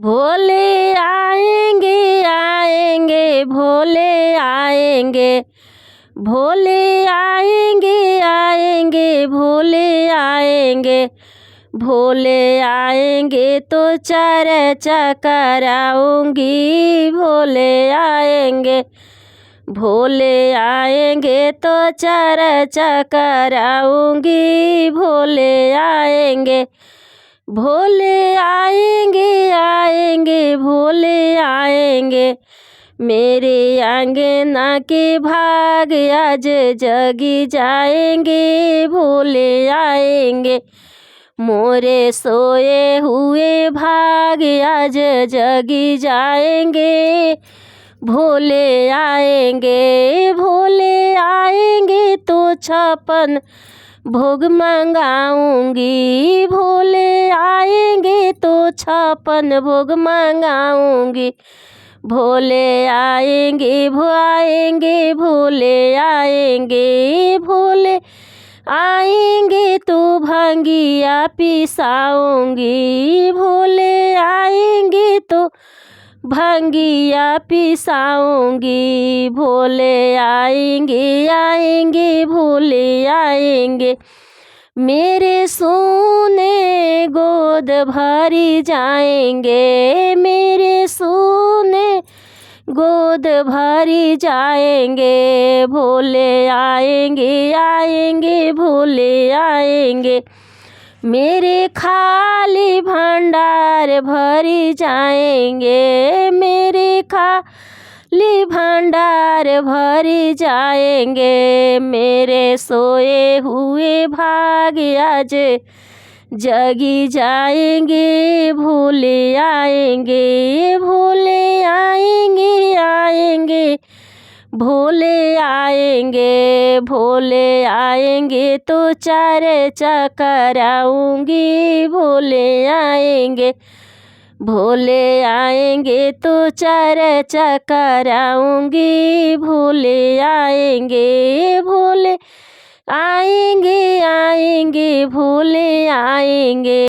भोले आएंगे आएंगे भोले आएंगे, भोले आएंगे आएंगे भोले आएंगे, भोले आएंगे तो चर्चा कराऊंगी। भोले आएंगे, भोले आएंगे तो चर्चा कराऊंगी। भोले आएंगे, भोले आएंगे आएंगे भोले आएंगे, मेरे आंगना के भाग आज जगी जाएंगे। भोले आएंगे, मोरे सोए हुए भाग आज जगी जाएंगे। भोले आएंगे, भोले आएंगे तो 56 भोग मंगाऊंगी। भोले आएंगे तो 56 भोग मंगाऊंगी। भोले आएंगे आएंगे भोले आएंगे, भोले आएंगे तो भंगिया पिसाऊंगी। भोले आएंगे तो भंगिया पिसाऊंगी। भोले आएंगे आएंगे भोले आएंगे, मेरे सोने गोद भरी जाएंगे। मेरे सोने गोद भरी जाएंगे। भोले आएंगे आएंगे भोले आएंगे, मेरे खाली भंडार भरी जाएंगे। मेरे खाली भंडार भरी जाएंगे, मेरे सोए हुए भाग आज जगी जाएंगे। भोले आएंगे, भोले आएंगे आएंगे भोले आएंगे, भोले आएंगे तो चर्चा कराऊंगी। भोले आएंगे, भोले आएंगे तो चर्चा कराऊंगी। भोले आएंगे, भोले आएंगे आएंगे भोले आएंगे।